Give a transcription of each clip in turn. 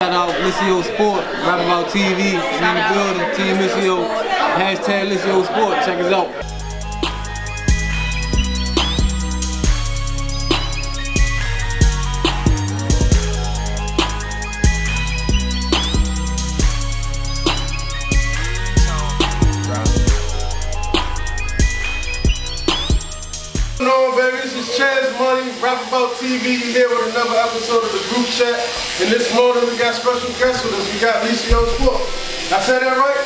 Shout out Lisicio Sport, RapAboutTV, in the building, Team Lisicio, hashtag Lisicio Sport, check us out. Hello, baby, this is Chaz Money, RapAboutTV. We here with another episode of the group chat. And this morning we got special guests with us. We got Lisicio Sport. I said that right?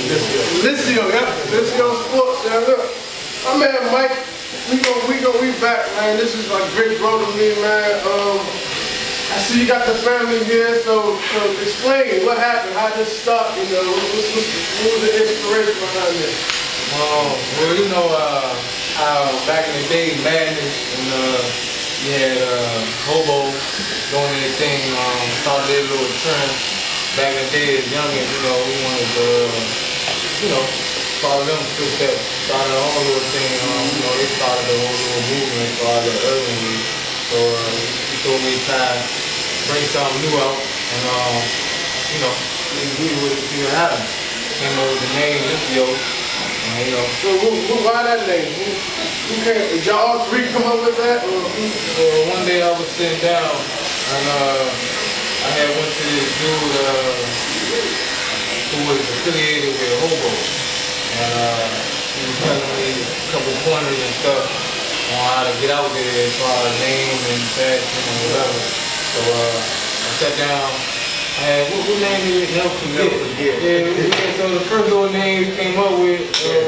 Lisicio, yeah. Lisicio Sport. Yeah, look. My man Mike, we back, man. This is like great bro to me, man. I see you got the family here, so explain what happened, how this start, you know, what was the inspiration behind this? Well, you know, back in the day, Madness, and you had Hobo doing their thing, started their little trend. Back in the day, as youngins, you know, we wanted to, you know, follow them footsteps, started our own little thing. You know, they started their own little movement, started the urban league. So he told me to try to bring something new out, and you know, we would see what happened. Came up with the name Lisicio. You know. So why that name? Who came? Did y'all all three come up with that? One day I was sitting down and I had went to this dude who was affiliated with Hobo, and he was telling me a couple pointers and stuff on how to get out there as far as name and fashion and whatever. So I sat down. What name is it? Never Forget. Yeah, so the first little name we came up with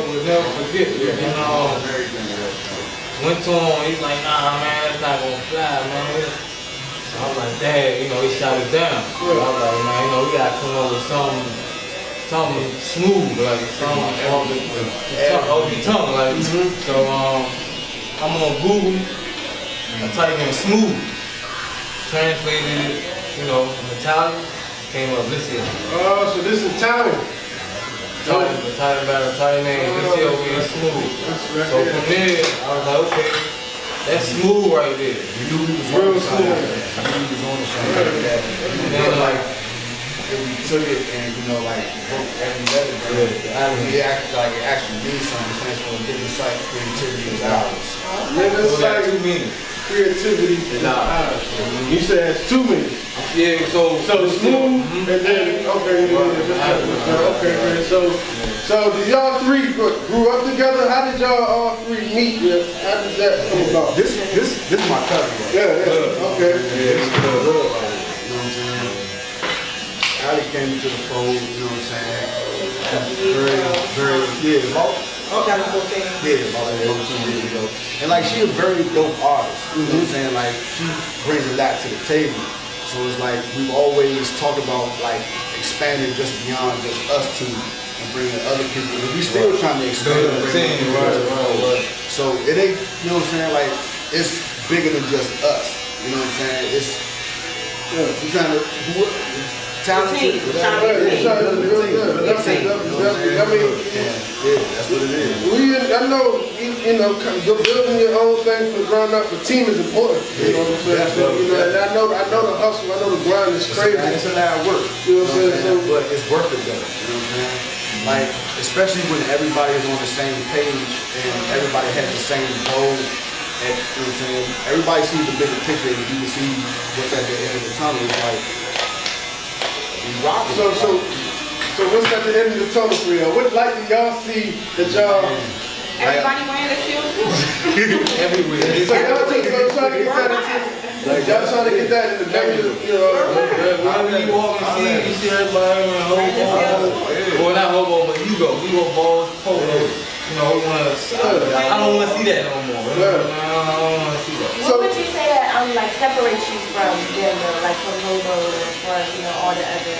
was Never Forget. And went to him, he's like, nah man, that's not gonna fly, man. So I was like, dang, you know, he shot it down. So I was like, man, you know, we gotta come up with something smooth, like something off the tongue, like. So I'm on Google, I type in smooth, translated it, you know, in Italian. Came up Lisicio. Oh, so this is Italian. Italian name, Lisicio means smooth. So from there, I was like, okay, that's smooth right there. You knew he was on the side. I knew he was on the side like that. And then like, if we took it and, you know, like, broke every letter, it actually means something. It stands for a different site, creativity is ours. So that's two meanings. Creativity is ours. You said it's 2 minutes. Yeah, so smooth, and then okay, man. So did y'all three grew up together? How did y'all all three meet? How did that come about? This is my cousin. Right? Yeah, okay. Yeah, this is the love, you know what I'm saying? Ali came into the fold, you know what I'm saying? About 14 years ago. And like, she a very dope artist, you know what I'm saying? Like, she brings a lot to the table. So it's like, we've always talked about like expanding just beyond just us two and bringing other people. And we still trying to expand and bring other people. So it ain't, you know what I'm saying? Like, it's bigger than just us. You know what I'm saying? It's, we're trying to, talented, that's what it is. I know, you know, building your own thing from the ground up, the team is important. You know what I'm saying? So, you know, and I know the hustle, I know the grind is crazy. It's a lot of work. You know what I'm saying? But it's worth it though. You know what I'm saying? Like, especially when everybody is on the same page and everybody has the same goal. And, you know what I'm saying? Everybody sees the bigger picture and you can see what's at the end of the tunnel. It's like, So what's at the end of the tunnel for y'all? What light do y'all see that y'all? Everybody wearing the shoes. everywhere. So y'all trying to get that into, like y'all trying to get that in the negative, you know? Whenever you walk and you see everybody wearing Hobo, well not Hobo, but you go balls, polo. You know, I don't want to see that no more. I don't want to see that. What would you say that like separates you from them, like from Hobo and from, you know, all the other?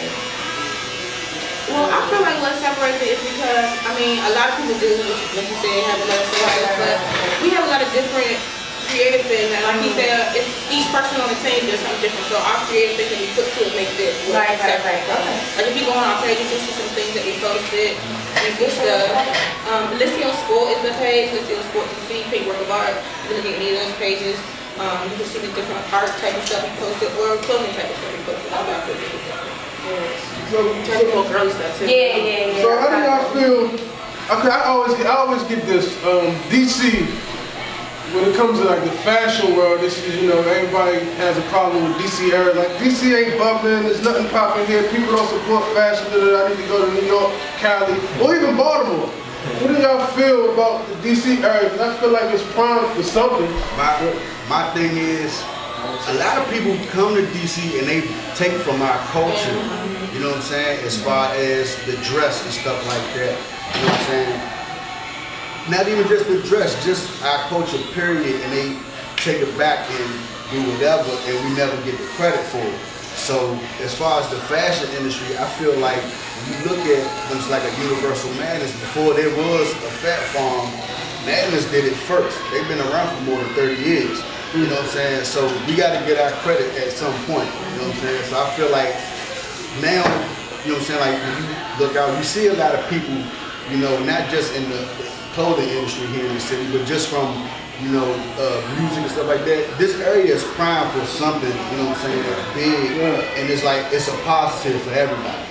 Well, I feel like what separates it is because, I mean, a lot of people do, like you said, have a lot of stories, but we have a lot of different creative things, and like he said, it's each person on the team does something different, so our creative thing that we put to it makes it right. Like if you go on our pages, you'll see some things that we posted, and some stuff. Lisicio Sport is the page, Lisicio Sport to see, paid work of art. You can look at any of those pages. You can see the different art type of stuff we posted, or clothing type of stuff we posted. Try to more girly stuff too. Yeah. So how do y'all feel? Okay, I always get this. DC, when it comes to like the fashion world, this is, you know, everybody has a problem with DC area. Like DC ain't bubbling, there's nothing popping here. People don't support fashion. I need to go to New York, Cali, or even Baltimore. What do y'all feel about the DC area? 'Cause I feel like it's primed for something. My thing is, a lot of people come to DC and they take from our culture, you know what I'm saying, as far as the dress and stuff like that, you know what I'm saying? Not even just the dress, just our culture period, and they take it back and do whatever, and we never get the credit for it. So as far as the fashion industry, I feel like when you look at things like a Universal Madness, before there was a Fat Farm, Madness did it first. They've been around for more than 30 years. You know what I'm saying? So we got to get our credit at some point. You know what I'm saying? So I feel like now, you know what I'm saying, like when you look out, you see a lot of people, you know, not just in the clothing industry here in the city, but just from, you know, music and stuff like that. This area is prime for something, you know what I'm saying, that's big, and it's like, it's a positive for everybody.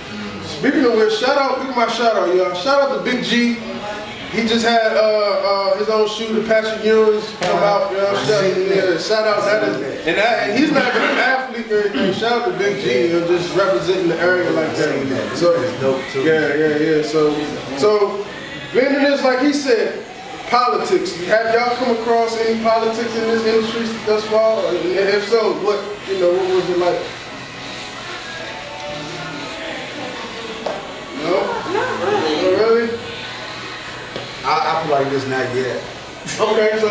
Speaking of which, look at my shout out, y'all. Shout out to Big G. He just had his own shoe, the Patrick Ewing's come out, you know, shout out that is, and he's not even an athlete or anything. Shout out to Big G, you know, just representing the area like that. So dope too. Yeah. So being in this, like he said, politics. Have y'all come across any politics in this industry thus far? And if so, what was it like? No? Not really. Oh, really? I feel like this not yet. Okay, so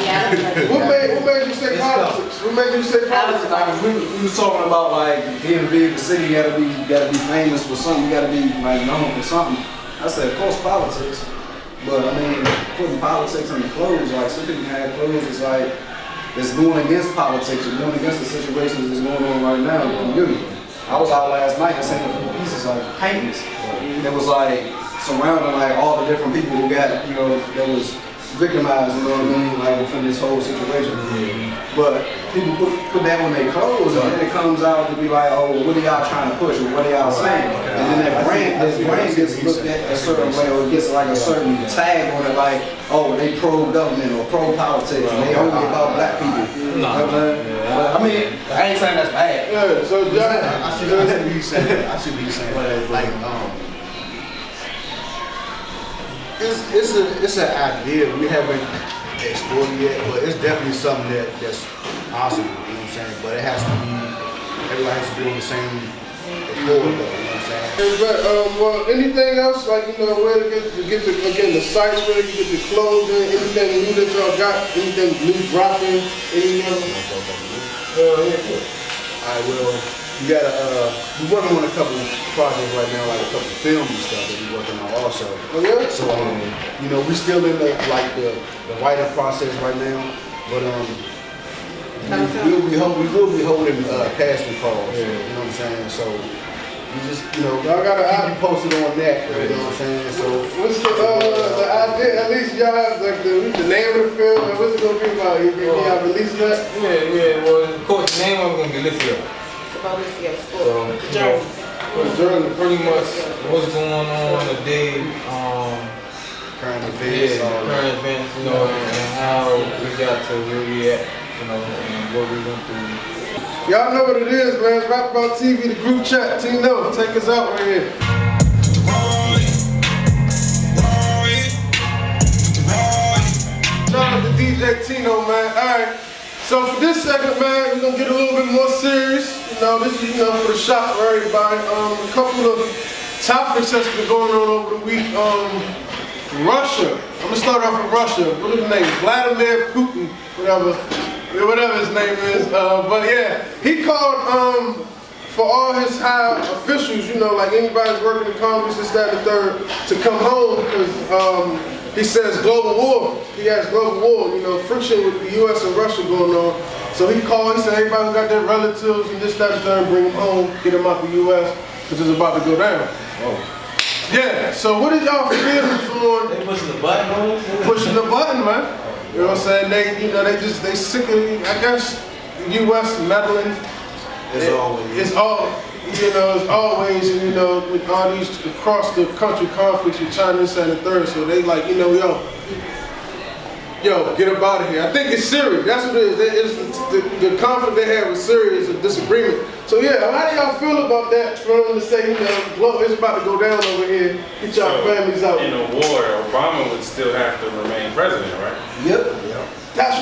Yeah. what made you say politics? What made you say politics? Like we was talking about like being big, the city gotta be famous for something, you gotta be like known for something. I said, of course, politics. But I mean, putting politics in the clothes, like some people have clothes, it's like it's going against politics, or going against the situations that's going on right now in the community. I was out last night and seen a few pieces like paintings. It was like surrounding like all the different people who got, you know, that was victimized, you know what I mean, like within this whole situation. But people put that on their clothes, and then it comes out to be like, oh, what are y'all trying to push, or what are y'all saying? And then that brand gets looked at a certain way, or it gets like a certain tag on it, like, oh, they pro-government or pro-politics, and they only about black people. You know what I'm saying? I mean, I ain't saying that's bad. Yeah, so John, I see what you're saying. I see what you're saying. Like, it's an idea we haven't explored yet, but it's definitely something that's possible. You know what I'm saying? But it has to be, everybody has to be on the same accord, though. You know what I'm saying? well, anything else, like, you know, where to get to again, the sites, where you get the clothing, anything new that y'all got, anything new dropping, anything? Alright, well, we got we're working on a couple projects right now, like a couple films and stuff that we're working on also. Oh yeah? So, you know, we still in the writing process right now, but we will be holding casting calls. You know what I'm saying? So we just, you know, Y'all gotta keep you posted on that. You know what I'm saying? So what's the idea? At least y'all have like the name of the film, and what's it gonna be about? Y'all release that? Yeah. Well, of course, the name of it gonna be Lisicio. About Lisicio, Journey. Pretty much what's going on today. current events, Current events, you know, and how we got to where we at, you know, and what we went through. Y'all know what it is, man. It's RapAboutTV, the group chat. Tino, take us out right here. Shout out to DJ Tino, man. Alright. So for this segment, man, we're gonna get a little bit more serious. You know, this is, you know, for the shop for everybody. A couple of topics that's been going on over the week. Russia. I'm gonna start off with Russia. What is his name? Vladimir Putin, whatever his name is. But yeah, he called for all his high officials, you know, like anybody's working in Congress, this, that, and the third, to come home because he says global war. He has global war, you know, friction with the U.S. and Russia going on. So he said everybody who got their relatives and this, that, and the third, bring them home, get them out the U.S. because it's about to go down. Yeah, so what did y'all feelings on They pushing the button on us? pushing the button, man? You know what I'm saying? They sick of, I guess, the U.S. meddling. as always. It's all, you know, as always, and you know, with all these across the country conflicts with China and the third, so they like, you know, yo, get up out of here. I think it's Syria. That's what it is. The conflict they have with Syria is a disagreement. So yeah, how do y'all feel about that? For them to say, you know, it's about to go down over here. Get y'all families out. In a war, Obama would still have to remain president, right? Yep. That's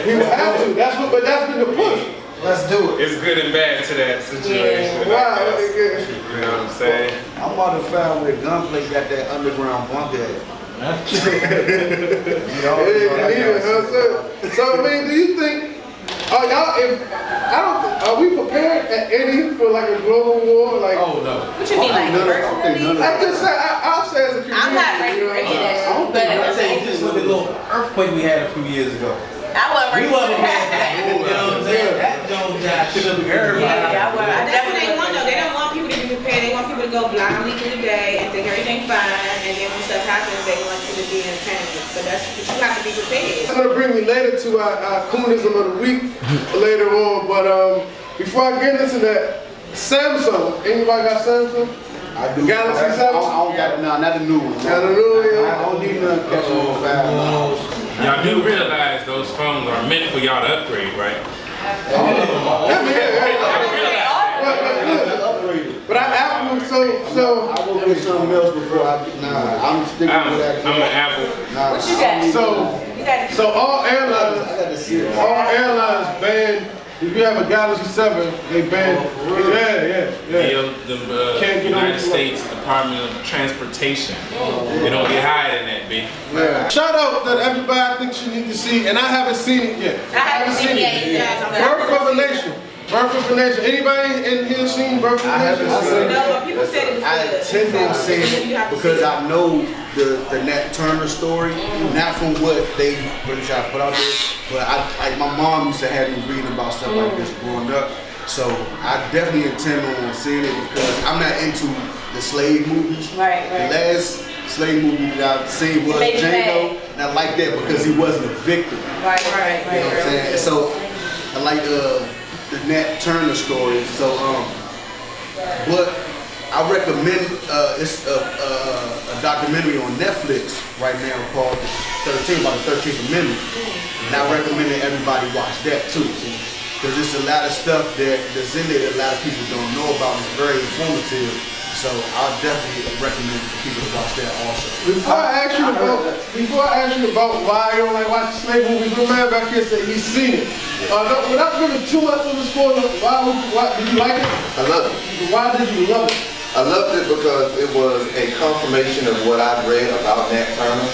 he would have to. But that's been the push. Let's do it. It's good and bad to that situation. Wow. You know what I'm saying? I'm about to find where Gunplay got that underground bunker at. So I mean, do you think? Are y'all? Are we prepared at any for like a global war? Like, Oh no. What you mean, like personally? I just say, I'll say as a community. I'm not ready for any of that shit, but I say just look at the little earthquake we had a few years ago. I wasn't ready We for wasn't that. ready for that. You know what I'm saying? That don't got shook everybody. Yeah, I That's what they definitely want though. They don't want people to be prepared. They want people to go blindly through the day and think everything's fine. And then when stuff happens, they want you to be in panic. But you have to be prepared. It's gonna bring me later to our coonism of the week later on. But before I get into that, Samsung. Anybody got Samsung? I do. Galaxy I 7? don't got it now, not the new one. Not the new one, yeah. I don't need nothing catching on fire. Y'all do realize those phones are meant for y'all to upgrade, right? But I Apple, so I will get something else before I'm sticking with that. I'm an Apple. Nah, What you got? so all airlines, I got to see it. ban. If you have a Galaxy 7, they ban. Yeah. The Can't get on United the States Department of Transportation. They don't get higher than that, B. Yeah. Shout out that everybody I think you need to see, and I haven't seen it yet. I haven't seen it yet. Birth of a Nation. Birth of a Nation. Anybody in here seen Birth of a Nation? haven't seen it. No, but people said it was I good. intend on seeing You have it to because see it. I know the Nat Turner story, not from what they really try to put out there, but like my mom used to have me reading about stuff like this growing up. So I definitely intend on seeing it because I'm not into the slave movies. Right. The last slave movie that I've seen was Made you Django, and I like that because he wasn't a victim. Right. You know what I'm saying? And so I like the Nat Turner story. So but I recommend it's a documentary on Netflix right now called about the 13th Amendment, and I recommend that everybody watch that too, because there's a lot of stuff that's in there that a lot of people don't know about. It's very informative. So I'll definitely recommend for people to watch that also. Before I ask you about why you don't like watching slave movies, my man back here said he's seen it. Without giving too much of a spoiler, why did you like it? I love it. Why did you love it? I loved it because it was a confirmation of what I'd read about Nat Turner.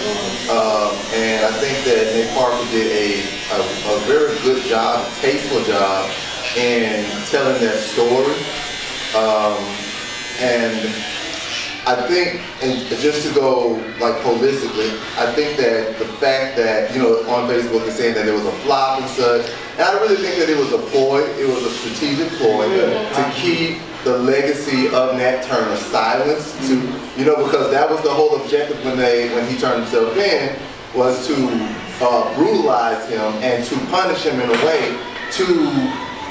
And I think that Nick Parker did a very good job, tasteful job in telling that story. And I think, and just to go like holistically, I think that the fact that, you know, on Facebook is saying that it was a flop and such, and I really think that it was a ploy, it was a strategic ploy to keep the legacy of Nat Turner silenced, to, you know, because that was the whole objective when he turned himself in, was to brutalize him and to punish him in a way to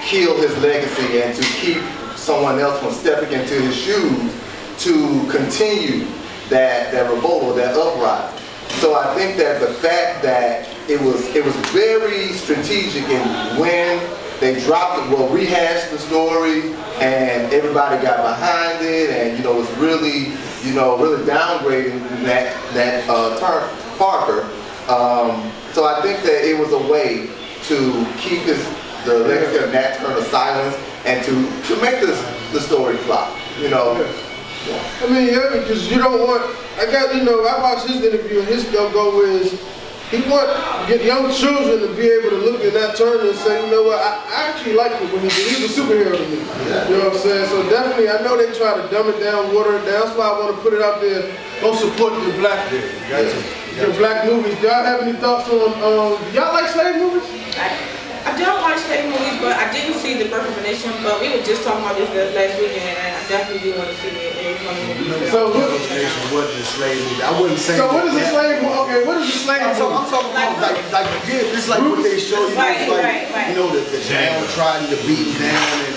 kill his legacy and to keep someone else from stepping into his shoes to continue that revolt or that uprising. So I think that the fact that it was very strategic in when they dropped it, well, rehashed the story, and everybody got behind it, and you know, was really, you know, really downgrading that Parker. So I think that it was a way to keep the legacy of Nat Turner silence and to make the story flop, you know. I mean, yeah, because you don't want. I watched his interview, and his go is he want young children to be able to look at Nat Turner and say, you know what, I actually like it when he's a superhero to me. You know what I'm saying? So definitely, I know they try to dumb it down, water it down. That's why I want to put it out there. Go support the black movies. Do y'all have any thoughts on? Y'all like slave movies? I don't watch slave movies, but I didn't see The Birth of a Nation, but we were just talking about this last weekend, and I definitely do want to see it. So What is a slave movie? I wouldn't say. what is a slave movie? Okay, what is a slave movie? I'm talking about like this, like what they show you, Right, like right. you know the downtrodden, the beaten down, and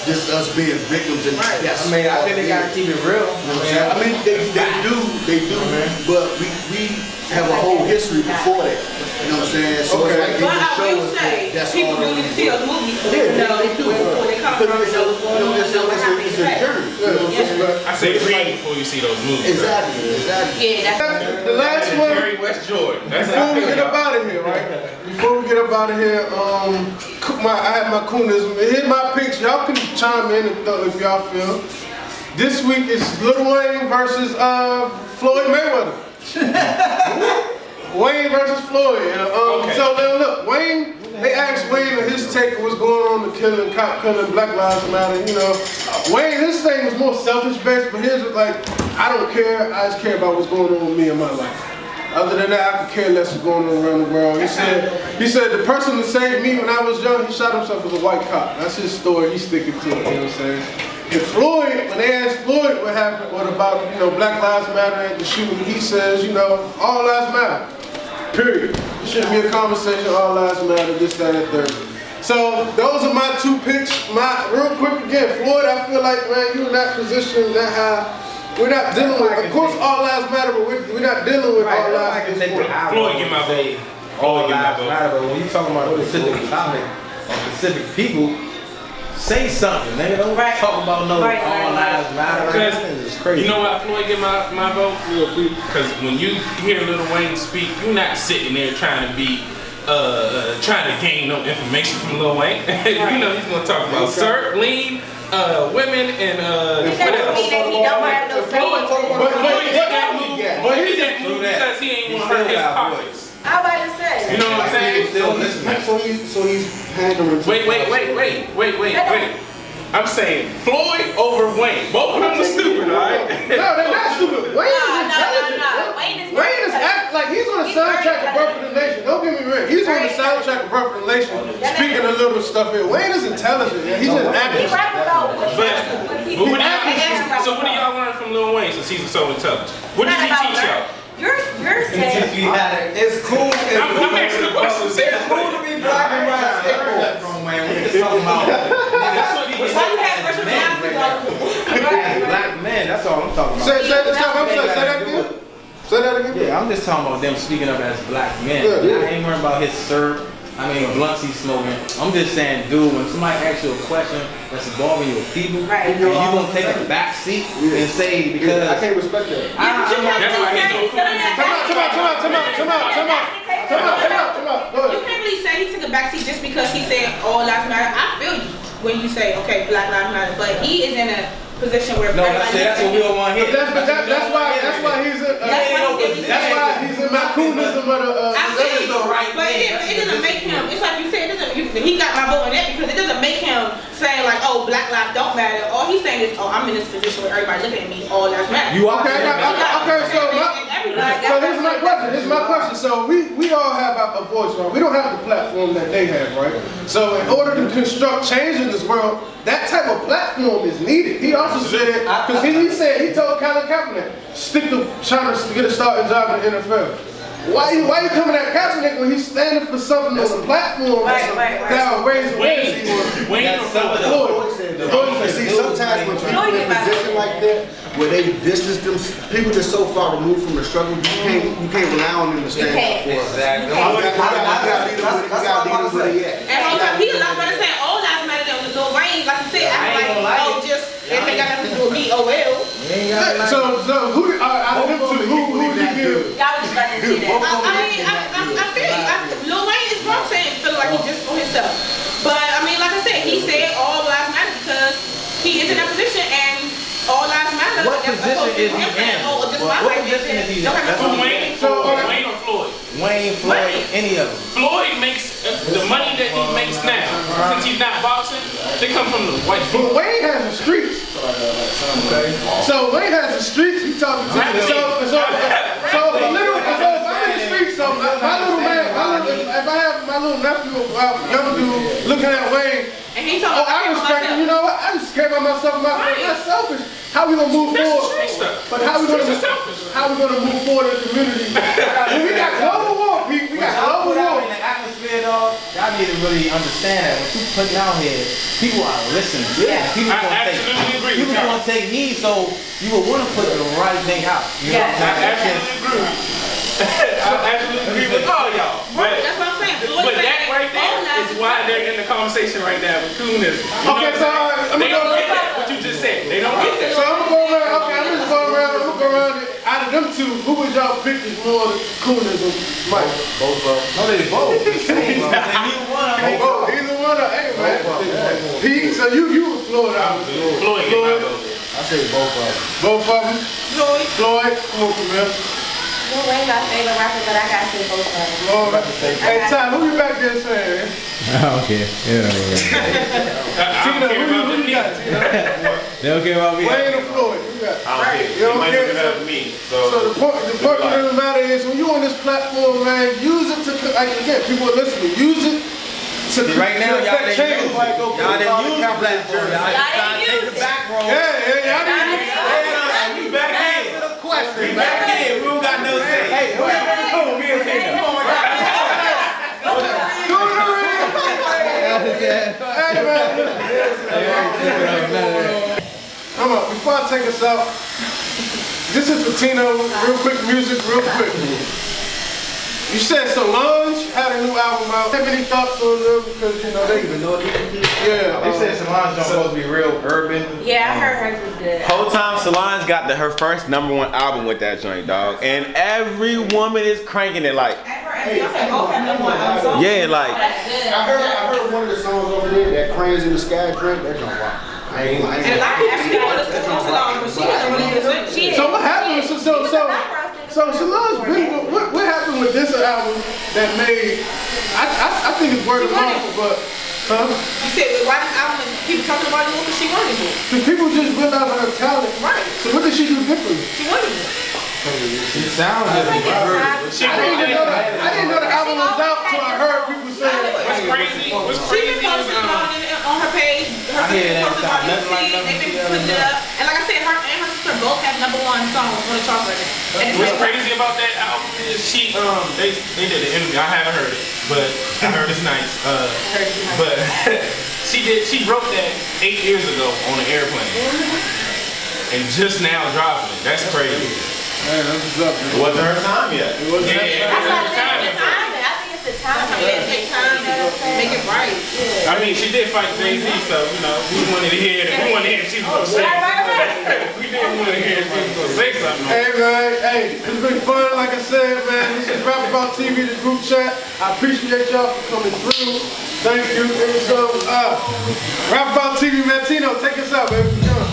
just us being victims and that's I mean, I think they gotta keep it real. I mean, they do, but we have a whole history before that. You know what I'm saying? So it's like they But just I show will us say, that's people all do that need to see those movies so Yeah, they know they do. where they come from, Because know what's going on, know what happened it's a today. journey. You know what I'm saying? I say read before you see those movies. Exactly, exactly. Yeah, that's The last one. Jerry West Jordan. That's Before we get up out of here, right? Before we get up out of here, I have my coonism. Hit my picks. Y'all can chime in if y'all feel. This week is Lil Wayne versus Floyd Mayweather. Wayne versus Floyd. Okay. So now look, Wayne. They asked Wayne his take of what's going on, the killing, cop killing, Black Lives Matter. You know, Wayne, his thing was more selfish based, but his was like, I don't care. I just care about what's going on with me in my life. Other than that, I could care less what's going on around the world. He said the person that saved me when I was young, he shot himself as a white cop. That's his story. He's sticking to it. You know what I'm saying? And Floyd, when they asked Floyd what happened, what about Black Lives Matter at the shooting, he says, all lives matter. Period. It shouldn't be a conversation. All lives matter. This, that, and third. So those are my two picks. Real quick again, Floyd. I feel like, man, you in that position, that high. We're not dealing with. Of course, all lives matter, but we're not dealing with all lives. Floyd, get my vote. All lives matter, but when you talking about a specific topic or specific people, say something. Nigga, don't talk about all lives matter. It's crazy. You know why Floyd get my vote? Because when you hear Lil Wayne speak, you're not sitting there trying to be trying to gain no information from Lil Wayne. You know he's gonna talk about lean, women, and That don't mean that he don't have no Floyd did that move. But He did that move because he ain't want to hurt his pockets. I'm about to say. You know what I'm saying? So he's pandering to Wait. I'm saying Floyd over Wayne. Both of them are stupid, alright? No, they're not stupid. Wayne is intelligent. No. Wayne is act like he's on the soundtrack of Birth of the Nation. Don't get me wrong. He's on the soundtrack of Birth of the Nation. Speaking of little stuff here. Wayne is intelligent. Yeah. He's just He acting. rap about what So what do y'all learn from Lil Wayne since he's so intelligent? What does he teach y'all? You're saying. It's cool. I'm asking the question. It's cool to be black and white. We're just talking about. Why you have Russian Black men. That's all I'm talking about. Say that again. Say that again. Yeah, I'm just talking about them speaking up as black men. Yeah. I ain't worrying about his syrup. Blunts he's smoking. I'm just saying, dude, when somebody asks you a question that's involving your people, and you gonna take a back seat and say because I can't respect that. That's why he's on Come on. Go You ahead. can't really say he took a backseat just because he said all lives matter. I feel you when you say, okay, Black Lives Matter, but he is in a position where no, that's what we don't want to hear. That's why he's in. That's why he's in my coonism of the. I feel you, but it doesn't make him. It's like you said. He got my vote on that because it doesn't make him saying like, oh, Black lives don't matter. All he's saying is, oh, I'm in this position where everybody looking at me, all lives matter. You are Okay, so here's my question. So we all have a voice, right? We don't have the platform that they have, right? So in order to construct change in this world, that type of platform is needed. He also said, because he told Colin Kaepernick, trying to get a starting job in the NFL. Why you coming at Kaepernick when he's standing for something on the platform that will raise awareness? See, sometimes when people in a position like that, where they distance them, people that's so far removed from the struggle, you can't rely on them to stand up for us. Exactly. You gotta lead them where they at. And on top, he a lot better saying all lives matter than Lil Wayne. Like you said, I'm like, oh, just it ain't got nothing to do with me. Oh well. So who out of them two, who do you give? Y'all was about to say that. I feel you. Lil Wayne is wrong saying feel like he just for himself. But I mean, like I said, he said all lives matter because he is in that position and all lives matter. What position is he in? Oh, just my What life position is he in? Wayne or Floyd? Wayne, Floyd, any of them. Floyd makes the money that he makes now, since he's not boxing, they come from the white people. But Wayne has the streets. So Wayne has the streets. He talking to me. So if I'm in the streets, so my little man, if I have my little nephew, young dude, looking at Wayne. And he told me, I respect him. You know what? I just care about myself. That's selfish. How we gonna move forward? But how we gonna move forward in the community? We got global war. We got global war. In the atmosphere y'all need to really understand that what you putting out here, people are listening. Yeah. People gonna take heed, so you will want to put the right thing out. You know? I absolutely agree. I absolutely agree with all y'all. Right, that's what I'm saying. But that right there is why they're in the conversation right now with Coonism. Okay, so I'm They gonna don't go. get that. What you just said. They don't get that. So I'm gonna go around. Okay, I'm just going around. I'm gonna go around it. Out of them two, who would y'all pick is more coonism? Mike. Both of them. No, they both. They need one. Both. Either one. Hey man. Pete. So you was Floyd. I was Floyd get my vote. I say both of them. Both of them. Floyd. Come on, Camille. Lil Wayne my favorite rapper, but I gotta say both of them. Floyd. Hey, Ty, who you back there saying? I don't care. Tina, who you got? Tina? They don't care about me. Wayne or Floyd? Who you got? I don't care. You don't It might care? look better than me. So the point of the matter is, when you on this platform, man, use it to, like again, people are listening, use it to Right now, y'all affect didn't change. use y'all didn't use the platform. Y'all just trying to take the back road. Yeah, y'all didn't use it. We back in. We back in. We don't got no say. Hey, who you bring home? Me and Tina. Come on, before I take us out, this is for Tino, real quick music, real quick. You said Solange had a new album out. Have any thoughts on them? Because you know they even know it. Yeah. They said Solange don't supposed to be real urban. Yeah, I heard hers was good. Whole time Solange got her first #1 album with that joint, dog, and every woman is cranking it like. Yeah, like. I heard one of the songs over there, that Cranes in the Sky drink, that don't rock. I ain't And a lot of people want to listen to Solange, but she doesn't really listen. So what happened? So Solange been, what happened with this album that made? I think it's word of mouth, but You said why this album people talking about it more because she wanted it. the people just realized her talent. Right. So what did she do differently? She wanted it. She sounds just I didn't know the album was out till I heard people say. What's crazy? What's She crazy been posting on her page. Her hear that posting time. about Nothing like MC. nothing They've been together, putting it up. And like I said, her and her sister both have #1 songs on the chart right now. And What's crazy about that album is they did an interview. I haven't heard it, but I heard it's nice. But she wrote that 8 years ago on an airplane, and just now dropping it. That's crazy. Man, that's what's up, man. It wasn't her time yet. It wasn't Yeah, That's what I time. said, the timing. I think it's the timing. it takes time to make it right. I mean, she did fight Jay-Z, so you know we wanted to hear it. We wanted to hear if she was gonna say something. We didn't want to hear if she was gonna say something. Hey man, hey, it's been fun, like I said, man. This is Rap About TV, the group chat. I appreciate y'all for coming through. Thank you. And so, Rap About TV, man. Tino, take us out, baby. Come on.